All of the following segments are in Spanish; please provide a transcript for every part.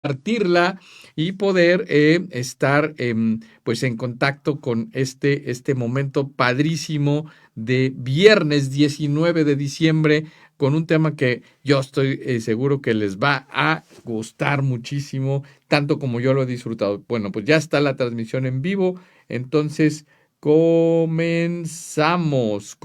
compartirla y poder estar pues en contacto con este momento padrísimo de viernes 19 de diciembre con un tema que yo estoy seguro que les va a gustar muchísimo, tanto como yo lo he disfrutado. Bueno, pues ya está la transmisión en vivo, entonces comenzamos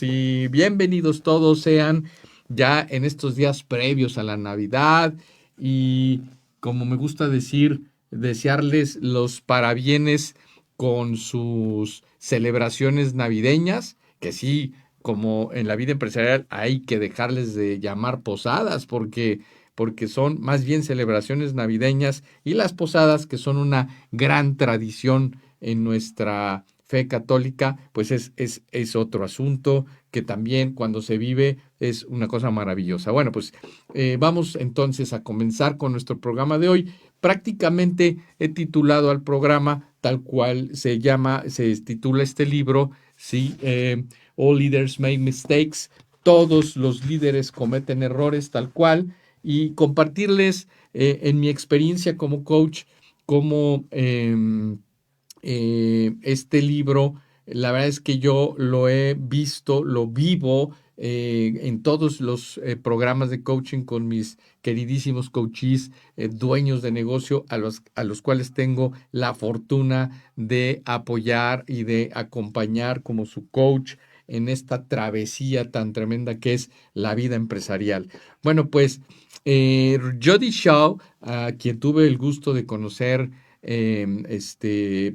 y bienvenidos todos sean ya en estos días previos a la Navidad y como me gusta decir, desearles los parabienes con sus celebraciones navideñas, que sí, como en la vida empresarial hay que dejarles de llamar posadas porque son más bien celebraciones navideñas y las posadas que son una gran tradición en nuestra fe católica, pues es otro asunto que también cuando se vive es una cosa maravillosa. Bueno, pues vamos entonces a comenzar con nuestro programa de hoy. Prácticamente he titulado al programa tal cual se titula este libro, sí, All Leaders Make Mistakes, todos los líderes cometen errores tal cual, y compartirles en mi experiencia como coach, cómo este libro, la verdad es que yo lo he visto, lo vivo en todos los programas de coaching con mis queridísimos coaches, dueños de negocio, a los cuales tengo la fortuna de apoyar y de acompañar como su coach en esta travesía tan tremenda que es la vida empresarial. Bueno, pues Jody Shaw, a quien tuve el gusto de conocer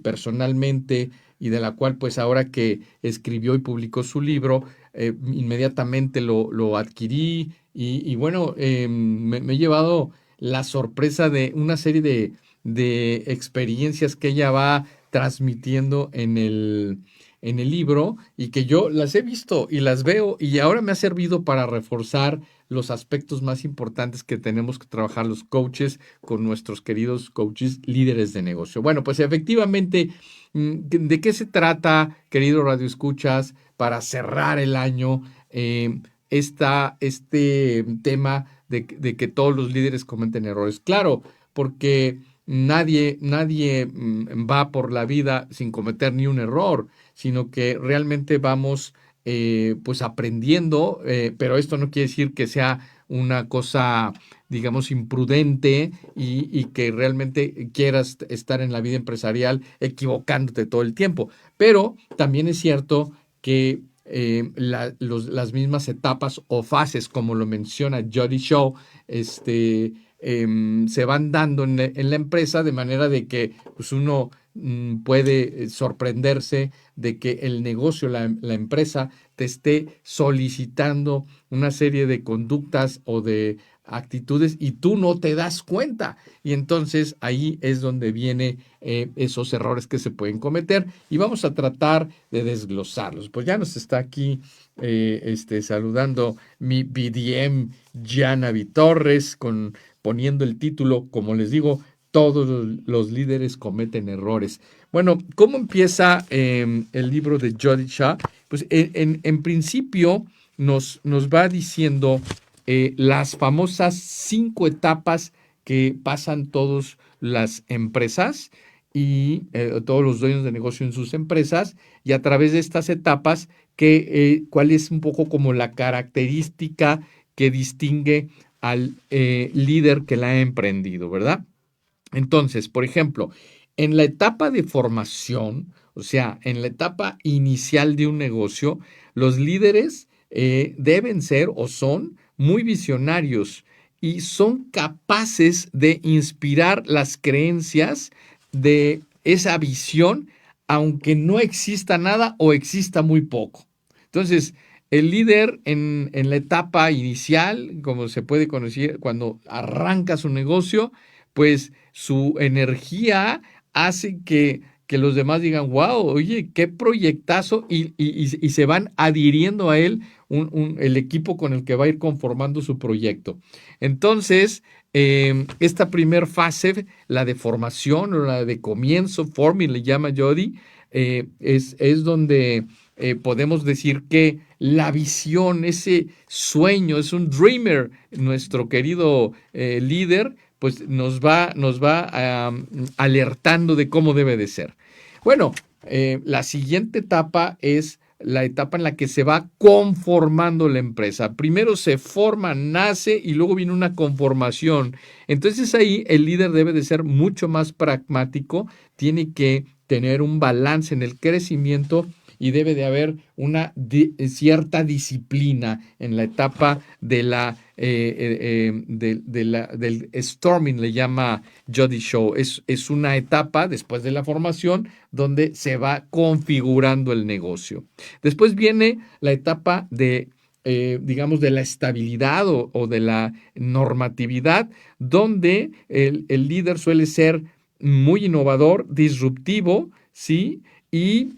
personalmente y de la cual pues ahora que escribió y publicó su libro, inmediatamente lo adquirí y bueno, me he llevado la sorpresa de una serie de experiencias que ella va transmitiendo en el libro y que yo las he visto y las veo y ahora me ha servido para reforzar los aspectos más importantes que tenemos que trabajar los coaches con nuestros queridos coaches líderes de negocio. Bueno, pues efectivamente, ¿de qué se trata, querido Radio Escuchas, para cerrar el año? Este tema de que todos los líderes cometen errores. Claro, porque nadie va por la vida sin cometer ni un error, sino que realmente vamos pues aprendiendo, pero esto no quiere decir que sea una cosa, digamos, imprudente y que realmente quieras estar en la vida empresarial equivocándote todo el tiempo. Pero también es cierto que las mismas etapas o fases, como lo menciona Jody Shaw, se van dando en la empresa de manera de que pues, uno puede sorprenderse de que el negocio, la empresa, te esté solicitando una serie de conductas o de actitudes y tú no te das cuenta. Y entonces ahí es donde vienen esos errores que se pueden cometer y vamos a tratar de desglosarlos. Pues ya nos está aquí saludando mi BDM Janavi Torres poniendo el título, como les digo, todos los líderes cometen errores. Bueno, ¿cómo empieza el libro de Jody Shaw? Pues en principio nos va diciendo las famosas 5 etapas que pasan todas las empresas y todos los dueños de negocio en sus empresas y a través de estas etapas cuál es un poco como la característica que distingue al líder que la ha emprendido, ¿verdad? Entonces, por ejemplo, en la etapa de formación, o sea, en la etapa inicial de un negocio, los líderes deben ser o son muy visionarios y son capaces de inspirar las creencias de esa visión, aunque no exista nada o exista muy poco. Entonces, el líder en la etapa inicial, como se puede conocer cuando arranca su negocio, pues su energía hace que los demás digan, wow, oye, qué proyectazo, y se van adhiriendo a él el equipo con el que va a ir conformando su proyecto. Entonces, esta primer fase, la de formación o la de comienzo, forming, le llama Jody, es donde podemos decir que la visión, ese sueño, es un dreamer, nuestro querido líder, pues nos va alertando de cómo debe de ser. Bueno, la siguiente etapa es la etapa en la que se va conformando la empresa. Primero se forma, nace y luego viene una conformación. Entonces ahí el líder debe de ser mucho más pragmático, tiene que tener un balance en el crecimiento y debe de haber una cierta disciplina en la etapa del storming, le llama Jody Shaw. Es una etapa después de la formación donde se va configurando el negocio. Después viene la etapa digamos, de la estabilidad o de la normatividad, donde el líder suele ser muy innovador, disruptivo, ¿sí? Y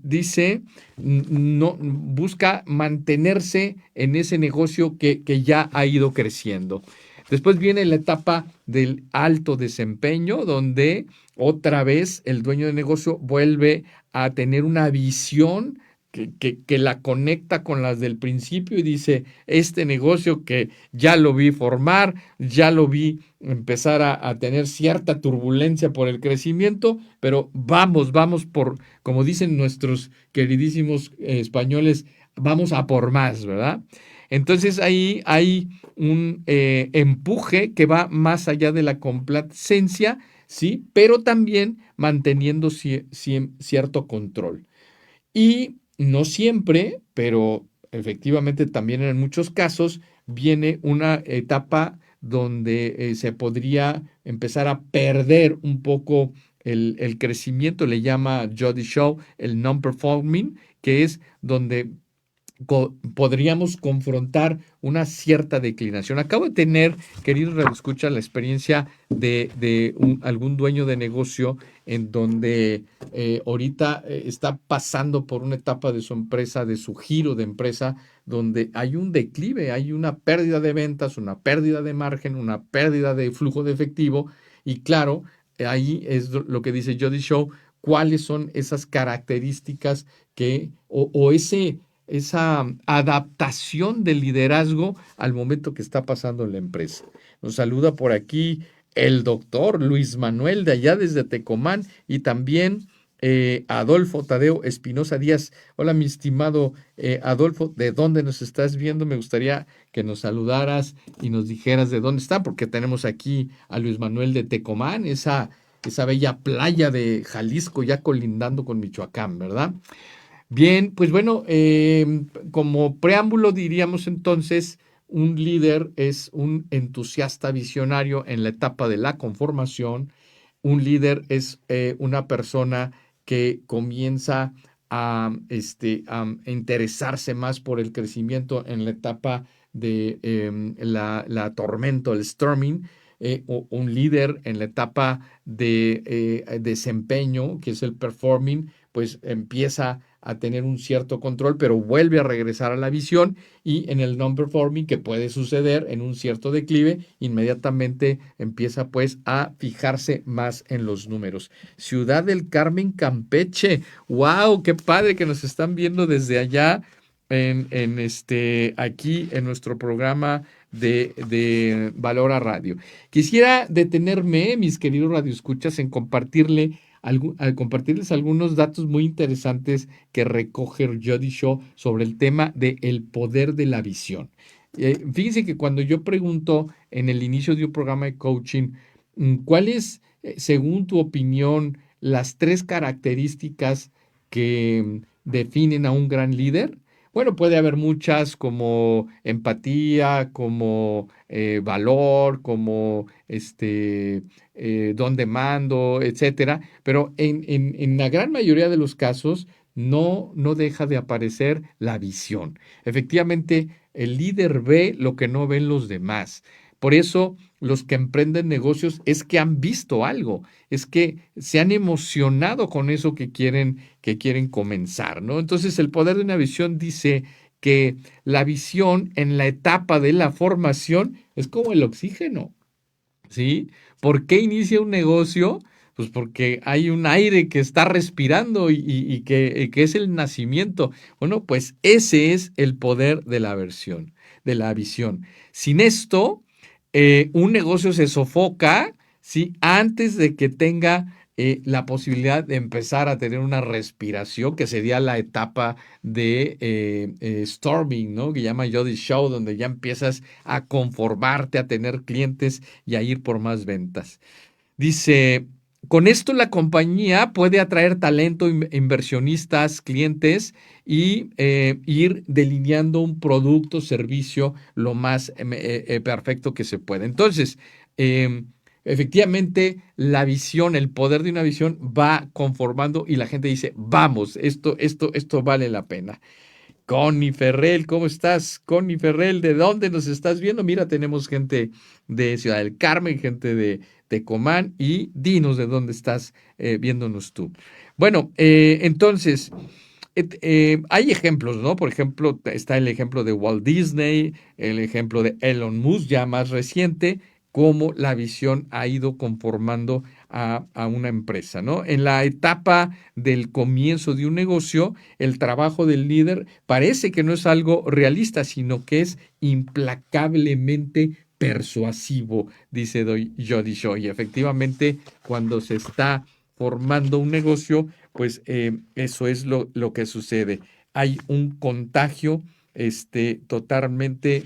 dice, no, busca mantenerse en ese negocio que ya ha ido creciendo. Después viene la etapa del alto desempeño, donde otra vez el dueño de negocio vuelve a tener una visión que la conecta con las del principio y dice, este negocio que ya lo vi formar, ya lo vi empezar a tener cierta turbulencia por el crecimiento, pero vamos por, como dicen nuestros queridísimos españoles, vamos a por más, ¿verdad? Entonces ahí hay un empuje que va más allá de la complacencia, ¿sí? Pero también manteniendo cierto control. Y no siempre, pero efectivamente también en muchos casos, viene una etapa donde se podría empezar a perder un poco el crecimiento, le llama Jody Shaw el non-performing, que es donde podríamos confrontar una cierta declinación. Acabo de tener, queridos radioescuchas, la experiencia de algún dueño de negocio en donde ahorita está pasando por una etapa de su empresa, de su giro de empresa, donde hay un declive, hay una pérdida de ventas, una pérdida de margen, una pérdida de flujo de efectivo y claro, ahí es lo que dice Jody Shaw, cuáles son esas características o esa adaptación del liderazgo al momento que está pasando en la empresa. Nos saluda por aquí el doctor Luis Manuel de allá desde Tecomán y también Adolfo Tadeo Espinosa Díaz. Hola, mi estimado Adolfo, ¿de dónde nos estás viendo? Me gustaría que nos saludaras y nos dijeras de dónde está, porque tenemos aquí a Luis Manuel de Tecomán, esa bella playa de Jalisco ya colindando con Michoacán, ¿verdad? Bien, pues bueno, como preámbulo diríamos entonces, un líder es un entusiasta visionario en la etapa de la conformación. Un líder es una persona que comienza a interesarse más por el crecimiento en la etapa de la tormenta, el storming. Un líder en la etapa de desempeño, que es el performing, pues empieza a tener un cierto control, pero vuelve a regresar a la visión y en el non-performing, que puede suceder en un cierto declive, inmediatamente empieza pues a fijarse más en los números. Ciudad del Carmen, Campeche. ¡Wow! ¡Qué padre que nos están viendo desde allá aquí en nuestro programa de Valora Radio! Quisiera detenerme, mis queridos radioescuchas, en compartirles algunos datos muy interesantes que recoge Jody Shaw sobre el tema del poder de la visión. Fíjense que cuando yo pregunto en el inicio de un programa de coaching, ¿cuáles, según tu opinión, las 3 características que definen a un gran líder? Bueno, puede haber muchas como empatía, como valor, como don de mando, etcétera, pero en la gran mayoría de los casos no deja de aparecer la visión. Efectivamente, el líder ve lo que no ven los demás. Por eso, los que emprenden negocios es que han visto algo, es que se han emocionado con eso que quieren comenzar, ¿no? Entonces, el poder de una visión dice que la visión en la etapa de la formación es como el oxígeno, ¿sí? ¿Por qué inicia un negocio? Pues porque hay un aire que está respirando y que es el nacimiento. Bueno, pues ese es el poder de la visión. Sin esto, un negocio se sofoca, ¿sí? Antes de que tenga la posibilidad de empezar a tener una respiración, que sería la etapa de storming, ¿no? Que llama Jody Show, donde ya empiezas a conformarte, a tener clientes y a ir por más ventas. Dice, con esto la compañía puede atraer talento, inversionistas, clientes y ir delineando un producto, servicio lo más perfecto que se puede. Entonces, eh, efectivamente, la visión, el poder de una visión va conformando y la gente dice, vamos, esto vale la pena. Connie Ferrell, ¿cómo estás? Connie Ferrell, ¿de dónde nos estás viendo? Mira, tenemos gente de Ciudad del Carmen, gente de Tecomán y dinos de dónde estás viéndonos tú. Bueno, entonces, hay ejemplos, ¿no? Por ejemplo, está el ejemplo de Walt Disney, el ejemplo de Elon Musk, ya más reciente, cómo la visión ha ido conformando a una empresa, ¿no? En la etapa del comienzo de un negocio, el trabajo del líder parece que no es algo realista, sino que es implacablemente persuasivo, dice Jody Shaw. Y efectivamente, cuando se está formando un negocio, pues eso es lo que sucede. Hay un contagio totalmente,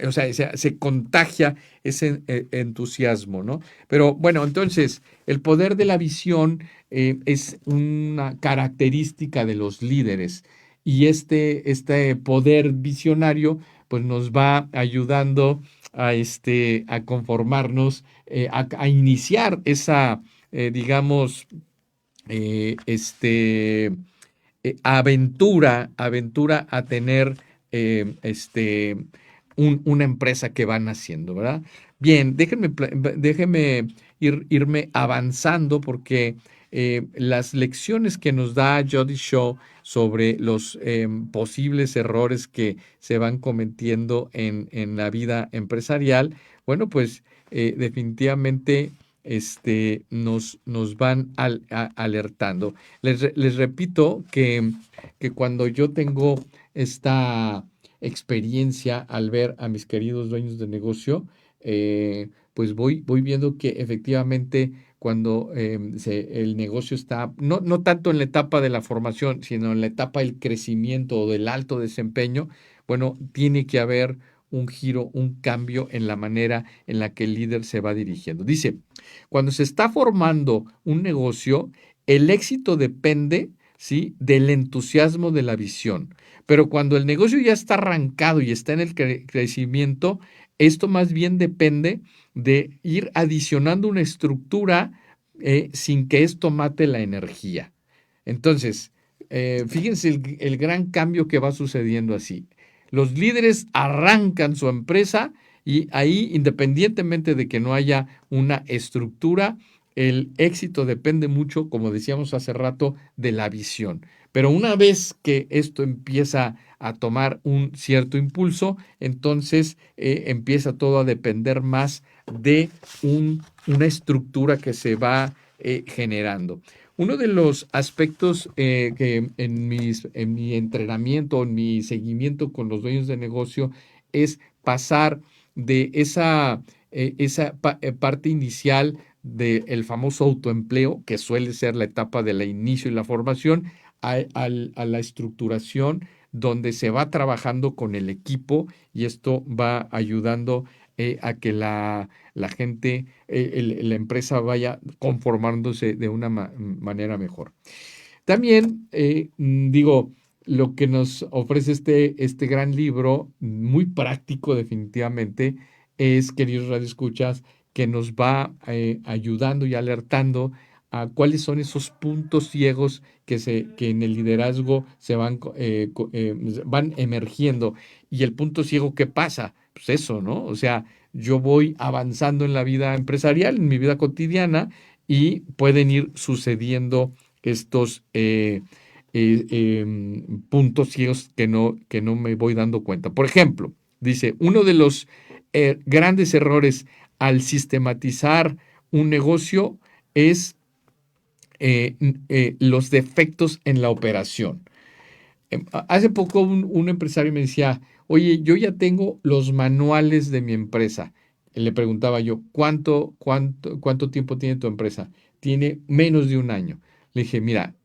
o sea, se contagia ese entusiasmo, ¿no? Pero bueno, entonces, el poder de la visión es una característica de los líderes y este poder visionario pues nos va ayudando a conformarnos, a iniciar esa, digamos, eh, este, aventura a tener una empresa que van haciendo, ¿verdad? Bien, déjenme irme avanzando porque las lecciones que nos da Jody Shaw sobre los posibles errores que se van cometiendo en la vida empresarial, bueno, pues definitivamente nos van alertando. Les repito que cuando yo tengo esta experiencia al ver a mis queridos dueños de negocio, pues voy viendo que efectivamente cuando el negocio está, no tanto en la etapa de la formación, sino en la etapa del crecimiento o del alto desempeño, bueno, tiene que haber un giro, un cambio en la manera en la que el líder se va dirigiendo. Dice, cuando se está formando un negocio, el éxito depende, ¿sí?, del entusiasmo de la visión. Pero cuando el negocio ya está arrancado y está en el crecimiento, esto más bien depende de ir adicionando una estructura sin que esto mate la energía. Entonces, fíjense el gran cambio que va sucediendo así. Los líderes arrancan su empresa y ahí, independientemente de que no haya una estructura, el éxito depende mucho, como decíamos hace rato, de la visión. Pero una vez que esto empieza a tomar un cierto impulso, entonces empieza todo a depender más de una estructura que se va generando. Uno de los aspectos que en mi entrenamiento, en mi seguimiento con los dueños de negocio, es pasar de esa parte inicial del famoso autoempleo, que suele ser la etapa del inicio y la formación, a la estructuración, donde se va trabajando con el equipo y esto va ayudando a que la gente, la empresa vaya conformándose de una manera mejor. También, digo, lo que nos ofrece este gran libro, muy práctico definitivamente, es, queridos radioescuchas, que nos va ayudando y alertando a cuáles son esos puntos ciegos que en el liderazgo van emergiendo. Y el punto ciego, ¿qué pasa? Pues eso, ¿no? O sea, yo voy avanzando en la vida empresarial, en mi vida cotidiana, y pueden ir sucediendo estos puntos ciegos que no me voy dando cuenta. Por ejemplo, dice, uno de los grandes errores al sistematizar un negocio es los defectos en la operación. Hace poco un empresario me decía, oye, yo ya tengo los manuales de mi empresa. Le preguntaba yo, ¿cuánto tiempo tiene tu empresa? Tiene menos de un año. Le dije, mira,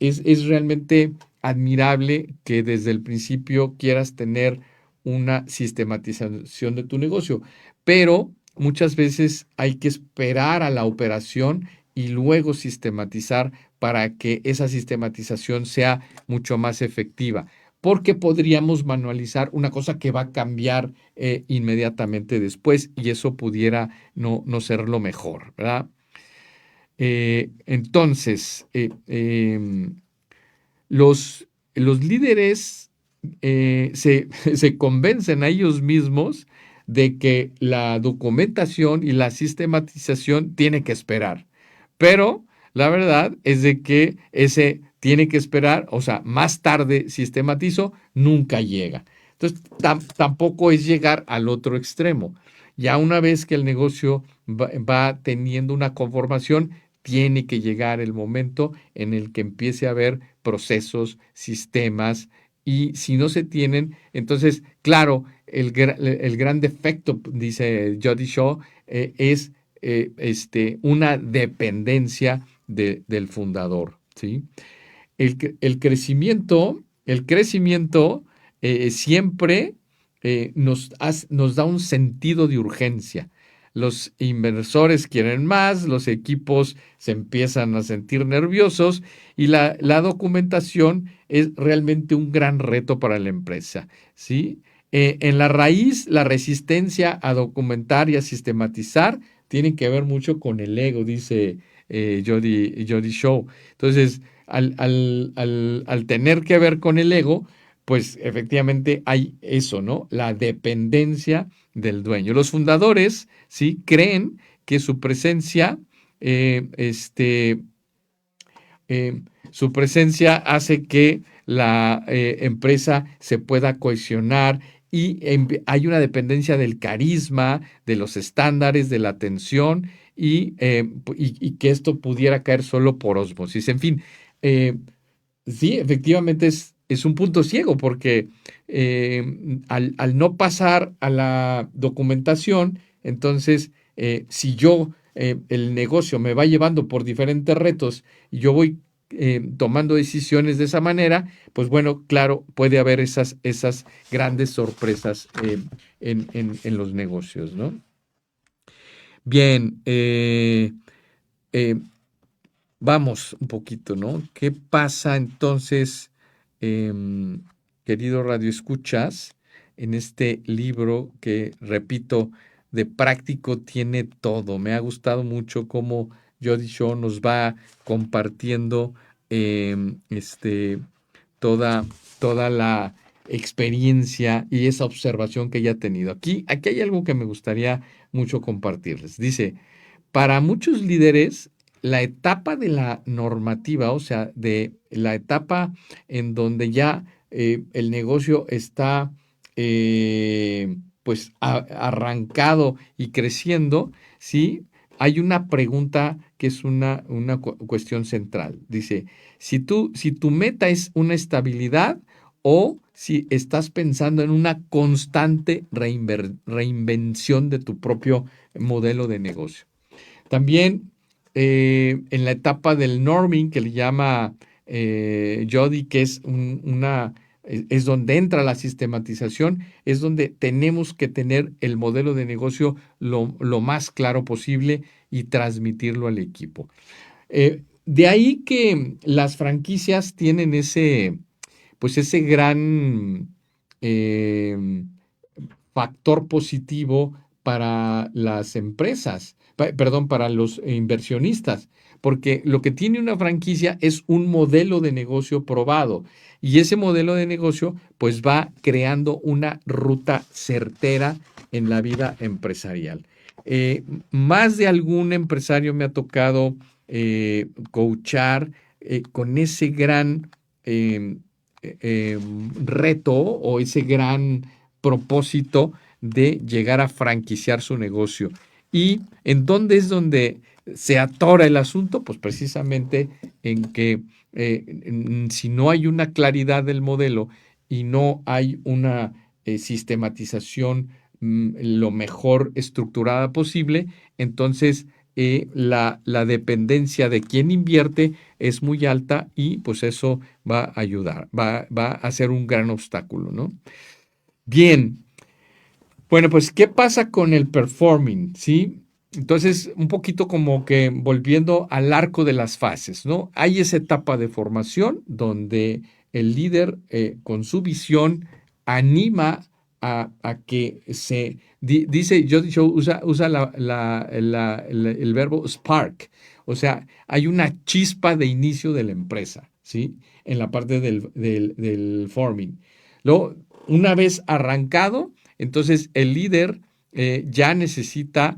es realmente admirable que desde el principio quieras tener una sistematización de tu negocio, pero muchas veces hay que esperar a la operación y luego sistematizar para que esa sistematización sea mucho más efectiva, porque podríamos manualizar una cosa que va a cambiar inmediatamente después y eso pudiera no ser lo mejor, ¿verdad? Entonces, los líderes se convencen a ellos mismos de que la documentación y la sistematización tiene que esperar. Pero la verdad es de que ese tiene que esperar, o sea, más tarde sistematizo, nunca llega. Entonces, tampoco es llegar al otro extremo. Ya una vez que el negocio va teniendo una conformación, tiene que llegar el momento en el que empiece a haber procesos, sistemas, y si no se tienen, entonces, claro, el gran defecto, dice Jody Shaw, es una dependencia del fundador, ¿sí? El crecimiento siempre nos da un sentido de urgencia. Los inversores quieren más, los equipos se empiezan a sentir nerviosos y la documentación es realmente un gran reto para la empresa, ¿sí? En la raíz, la resistencia a documentar y a sistematizar tiene que ver mucho con el ego, dice Jody Shaw. Entonces, al tener que ver con el ego, pues efectivamente hay eso, ¿no? La dependencia del dueño. Los fundadores, ¿sí? Creen que eh, este, su presencia hace que la empresa se pueda cohesionar y hay una dependencia del carisma, de los estándares, de la atención y que esto pudiera caer solo por ósmosis. En fin, eh, sí, efectivamente es un punto ciego porque al no pasar a la documentación, entonces si el negocio me va llevando por diferentes retos y yo voy tomando decisiones de esa manera, pues bueno, claro, puede haber esas grandes sorpresas en los negocios, ¿no? Bien, eh, vamos un poquito, ¿no? ¿Qué pasa entonces, em, querido Radio Escuchas, en este libro que, repito, de práctico tiene todo? Me ha gustado mucho cómo Jody Shaw nos va compartiendo em, este, toda la experiencia y esa observación que ella ha tenido. Aquí hay algo que me gustaría mucho compartirles. Dice, para muchos líderes, la etapa de la normativa, o sea, de la etapa en donde ya el negocio está pues arrancado y creciendo, ¿sí? Hay una pregunta que es una cuestión central. Dice, si tu meta es una estabilidad o si estás pensando en una constante reinvención de tu propio modelo de negocio. También en la etapa del norming, que le llama Jody, que es donde entra la sistematización, es donde tenemos que tener el modelo de negocio lo más claro posible y transmitirlo al equipo. De ahí que las franquicias tienen pues ese gran eh, factor positivo para las empresas, perdón, para los inversionistas, porque lo que tiene una franquicia es un modelo de negocio probado y ese modelo de negocio pues va creando una ruta certera en la vida empresarial. Más de algún empresario me ha tocado coachar con ese gran eh, reto o ese gran propósito de llegar a franquiciar su negocio. ¿Y en dónde es donde se atora el asunto? Pues precisamente en que si no hay una claridad del modelo y no hay sistematización lo mejor estructurada posible, entonces la dependencia de quien invierte es muy alta y pues eso va a ayudar, va a ser un gran obstáculo, ¿no? Bien, bueno, pues, ¿qué pasa con el performing? ¿Sí? Entonces, un poquito como que volviendo al arco de las fases, ¿no? Hay esa etapa de formación donde el líder con su visión anima a que dice, yo usa el verbo spark, o sea, hay una chispa de inicio de la empresa, ¿sí? En la parte del forming. Luego, una vez arrancado, entonces el líder ya necesita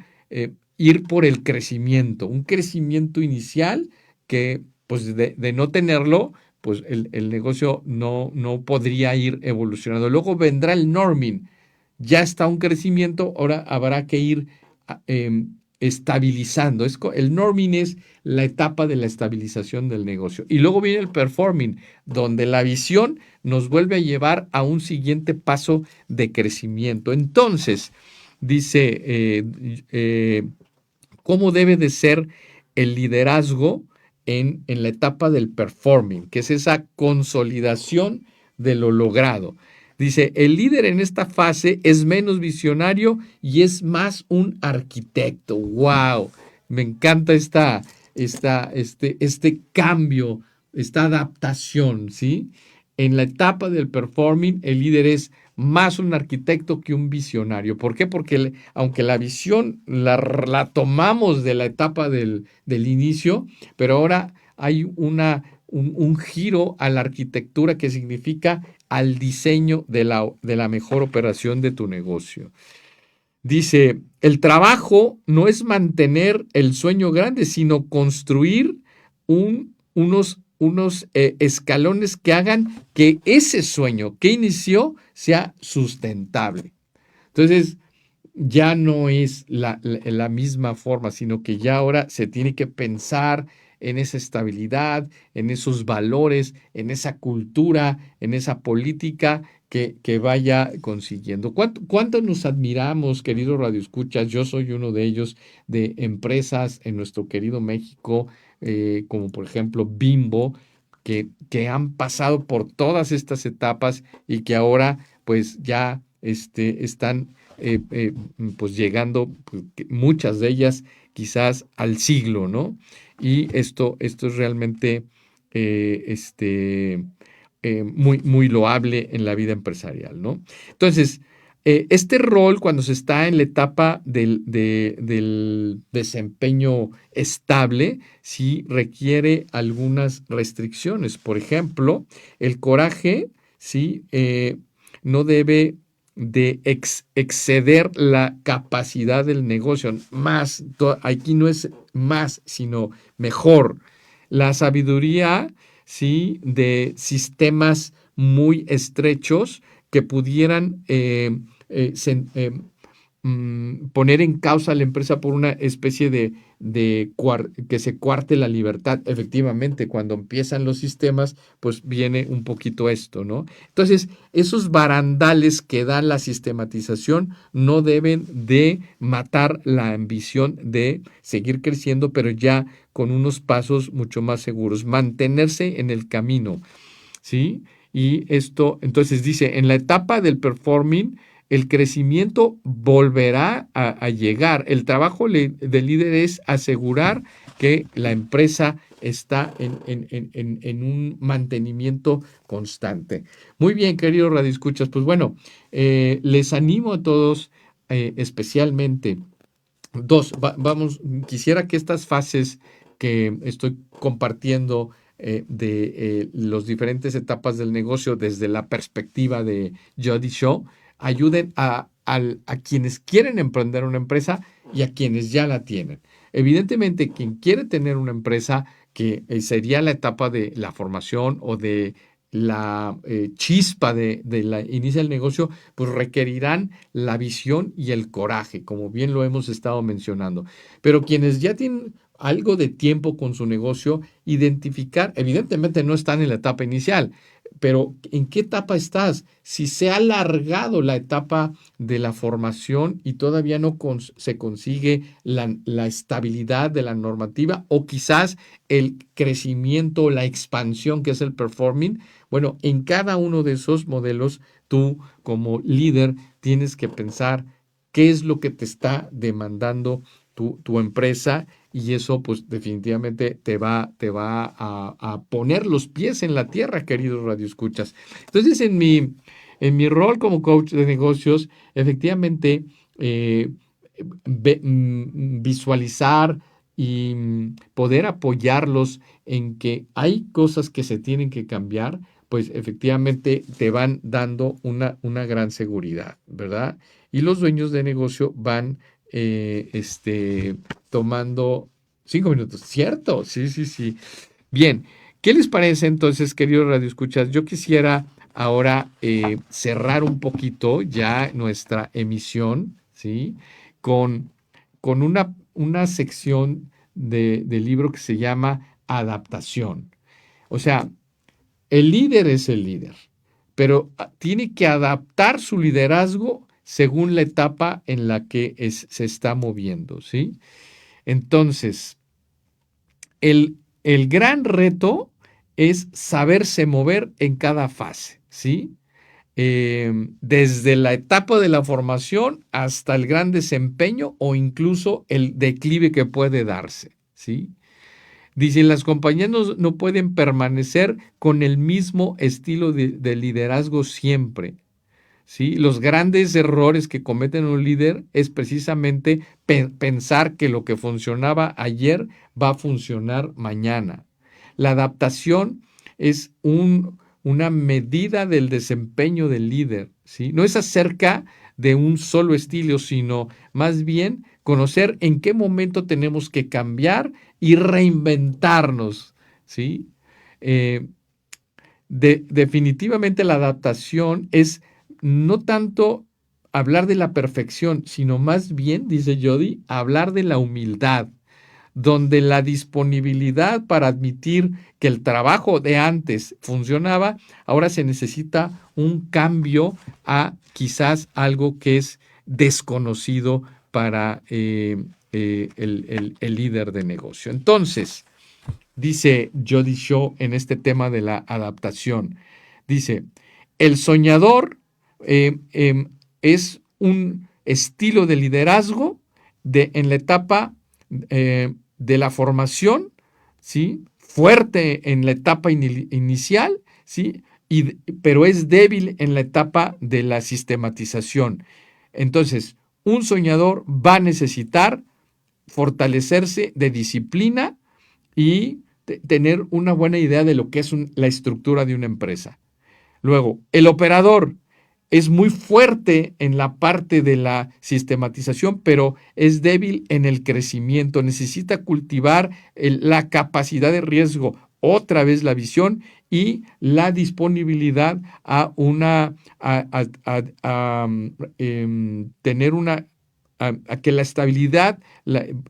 ir por el crecimiento, un crecimiento inicial que pues de no tenerlo, pues el negocio no podría ir evolucionando. Luego vendrá el norming, ya está un crecimiento, ahora habrá que ir estabilizando. El norming es la etapa de la estabilización del negocio. Y luego viene el performing, donde la visión nos vuelve a llevar a un siguiente paso de crecimiento. Entonces, dice, ¿cómo debe de ser el liderazgo en la etapa del performing, que es esa consolidación de lo logrado? Dice, el líder en esta fase es menos visionario y es más un arquitecto. ¡Wow! Me encanta este cambio, esta adaptación, ¿sí? En la etapa del performing, el líder es más un arquitecto que un visionario. ¿Por qué? Porque aunque la visión la tomamos de la etapa del inicio, pero ahora hay un giro a la arquitectura que significa al diseño de la mejor operación de tu negocio. Dice, el trabajo no es mantener el sueño grande, sino construir unos escalones que hagan que ese sueño que inició sea sustentable. Entonces, ya no es la misma forma, sino que ya ahora se tiene que pensar en esa estabilidad, en esos valores, en esa cultura, en esa política que vaya consiguiendo. ¿Cuánto nos admiramos, queridos radioescuchas? Yo soy uno de ellos, de empresas en nuestro querido México, como por ejemplo Bimbo, que han pasado por todas estas etapas y que ahora pues ya están pues llegando, pues, muchas de ellas quizás al siglo, ¿no? Y esto es realmente muy loable en la vida empresarial, ¿no? Entonces, este rol, cuando se está en la etapa del desempeño estable, sí requiere algunas restricciones. Por ejemplo, el coraje, sí, no debe de exceder la capacidad del negocio. Aquí no es más, sino mejor. La sabiduría, ¿sí? De sistemas muy estrechos que pudieran poner en causa a la empresa por una especie que se cuarte la libertad. Efectivamente, cuando empiezan los sistemas, pues viene un poquito esto, ¿no? Entonces, esos barandales que dan la sistematización no deben de matar la ambición de seguir creciendo, pero ya con unos pasos mucho más seguros, mantenerse en el camino, ¿sí? Y esto, entonces dice, en la etapa del performing, el crecimiento volverá a llegar. El trabajo del líder es asegurar que la empresa está en un mantenimiento constante. Muy bien, queridos radioescuchas, pues bueno, les animo a todos, especialmente, quisiera que estas fases que estoy compartiendo de las diferentes etapas del negocio desde la perspectiva de Jody Shaw ayuden a quienes quieren emprender una empresa y a quienes ya la tienen. Evidentemente, quien quiere tener una empresa, que sería la etapa de la formación o de la chispa de la inicia del negocio, pues requerirán la visión y el coraje, como bien lo hemos estado mencionando. Pero quienes ya tienen algo de tiempo con su negocio, identificar, evidentemente no están en la etapa inicial, pero ¿en qué etapa estás? Si se ha alargado la etapa de la formación y todavía no se consigue la estabilidad de la normativa o quizás el crecimiento, la expansión que es el performing, bueno, en cada uno de esos modelos tú como líder tienes que pensar qué es lo que te está demandando tu empresa y eso pues definitivamente te va a poner los pies en la tierra, queridos radioescuchas. Entonces, en mi rol como coach de negocios, efectivamente, eh, visualizar y poder apoyarlos en que hay cosas que se tienen que cambiar, pues efectivamente te van dando una gran seguridad, ¿verdad? Y los dueños de negocio van tomando 5 minutos, ¿cierto? Sí, sí, sí. Bien, ¿qué les parece entonces, queridos radioescuchas? Yo quisiera ahora cerrar un poquito ya nuestra emisión, ¿sí? Con, con una sección del libro que se llama Adaptación. O sea, el líder es el líder, pero tiene que adaptar su liderazgo según la etapa en la que se está moviendo, ¿sí? Entonces, el gran reto es saberse mover en cada fase, ¿sí? Desde la etapa de la formación hasta el gran desempeño o incluso el declive que puede darse, ¿sí? Dicen, las compañías no pueden permanecer con el mismo estilo de liderazgo siempre. ¿Sí? Los grandes errores que cometen un líder es precisamente pensar que lo que funcionaba ayer va a funcionar mañana. La adaptación es una medida del desempeño del líder. ¿Sí? No es acerca de un solo estilo, sino más bien conocer en qué momento tenemos que cambiar y reinventarnos. ¿Sí? Eh, definitivamente la adaptación es no tanto hablar de la perfección, sino más bien, dice Jody, hablar de la humildad, donde la disponibilidad para admitir que el trabajo de antes funcionaba, ahora se necesita un cambio a quizás algo que es desconocido para el líder de negocio. Entonces, dice Jody Shaw en este tema de la adaptación. Dice, el soñador es un estilo de liderazgo en la etapa de la formación, ¿sí? Fuerte en la etapa inicial, ¿sí? Pero es débil en la etapa de la sistematización. Entonces, un soñador va a necesitar fortalecerse de disciplina y tener una buena idea de lo que es la estructura de una empresa. Luego, el operador es muy fuerte en la parte de la sistematización, pero es débil en el crecimiento. Necesita cultivar la capacidad de riesgo, otra vez la visión y la disponibilidad tener a que la estabilidad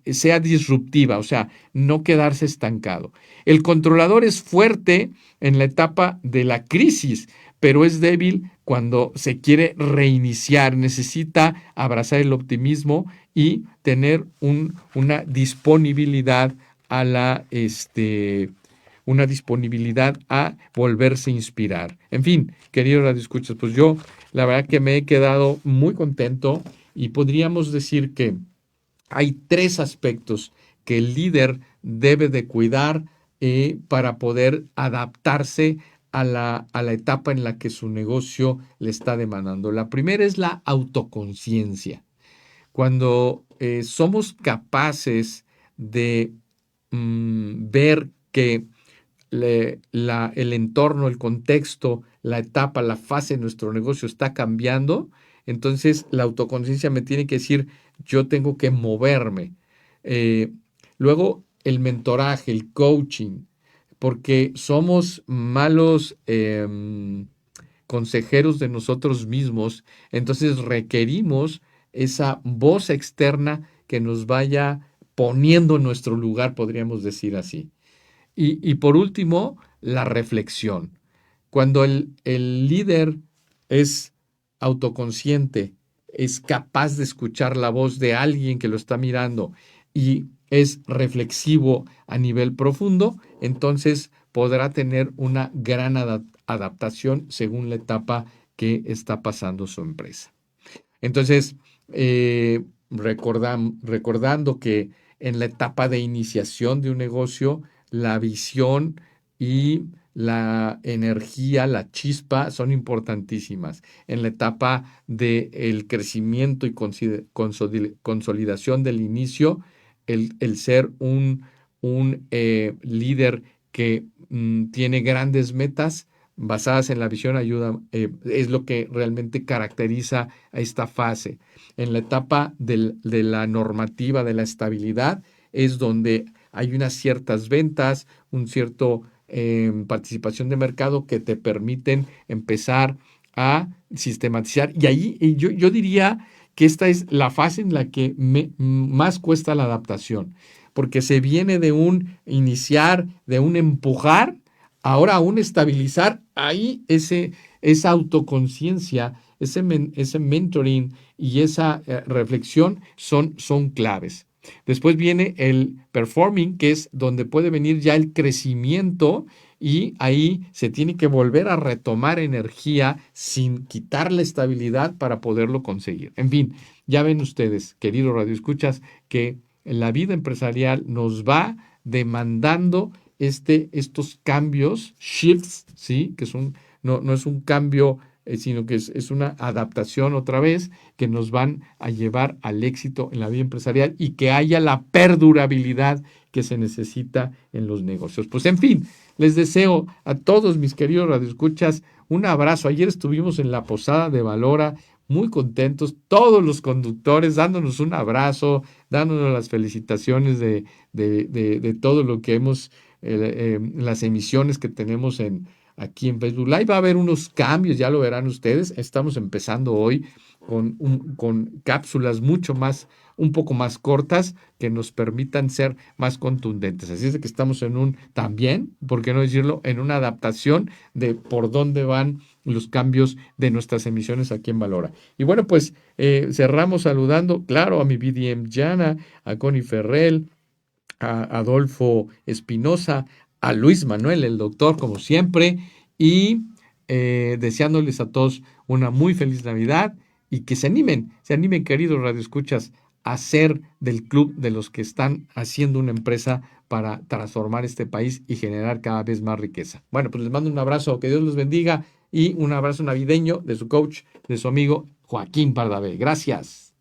sea disruptiva, o sea, no quedarse estancado. El controlador es fuerte en la etapa de la crisis, pero es débil cuando se quiere reiniciar. Necesita abrazar el optimismo y tener una disponibilidad una disponibilidad a volverse a inspirar. En fin, queridos radioescuchas, pues yo la verdad que me he quedado muy contento y podríamos decir que hay 3 aspectos que el líder debe de cuidar para poder adaptarse a la etapa en la que su negocio le está demandando. La primera es la autoconciencia. Cuando somos capaces de ver que el entorno, el contexto, la etapa, la fase de nuestro negocio está cambiando, entonces la autoconciencia me tiene que decir, yo tengo que moverme. Eh, Luego, el mentoraje, el coaching, porque somos malos consejeros de nosotros mismos, entonces requerimos esa voz externa que nos vaya poniendo nuestro lugar, podríamos decir así. Y por último, la reflexión. Cuando el líder es autoconsciente, es capaz de escuchar la voz de alguien que lo está mirando y es reflexivo a nivel profundo, entonces podrá tener una gran adaptación según la etapa que está pasando su empresa. Entonces, recordando que en la etapa de iniciación de un negocio, la visión y la energía, la chispa son importantísimas. En la etapa del crecimiento y consolidación del inicio, el ser un líder que tiene grandes metas basadas en la visión ayuda, es lo que realmente caracteriza a esta fase. En la etapa de la normativa, de la estabilidad, es donde hay unas ciertas ventas, un cierto participación de mercado que te permiten empezar a sistematizar. Y ahí yo diría que esta es la fase en la que más cuesta la adaptación, porque se viene de un iniciar, de un empujar, ahora a un estabilizar. Ahí esa autoconciencia, ese mentoring y esa reflexión son claves. Después viene el performing, que es donde puede venir ya el crecimiento y ahí se tiene que volver a retomar energía sin quitar la estabilidad para poderlo conseguir. En fin, ya ven ustedes, queridos radioescuchas, que la vida empresarial nos va demandando estos cambios, shifts, ¿sí? Que no es un cambio, sino que es una adaptación otra vez que nos van a llevar al éxito en la vida empresarial y que haya la perdurabilidad que se necesita en los negocios. Pues en fin, les deseo a todos mis queridos radioescuchas un abrazo. Ayer estuvimos en la posada de Valora, muy contentos, todos los conductores dándonos un abrazo, dándonos las felicitaciones de todo lo que hemos, las emisiones que tenemos aquí en Facebook Live. Va a haber unos cambios, ya lo verán ustedes. Estamos empezando hoy con cápsulas un poco más cortas que nos permitan ser más contundentes. Así es de que estamos también, ¿por qué no decirlo?, en una adaptación de por dónde van los cambios de nuestras emisiones aquí en Valora. Y bueno, pues cerramos saludando, claro, a mi BDM Jana, a Connie Ferrell, a Adolfo Espinosa, a Luis Manuel, el doctor, como siempre, y deseándoles a todos una muy feliz Navidad y que se animen, queridos radioescuchas, a ser del club de los que están haciendo una empresa para transformar este país y generar cada vez más riqueza. Bueno, pues les mando un abrazo, que Dios los bendiga y un abrazo navideño de su coach, de su amigo Joaquín Pardavé. Gracias.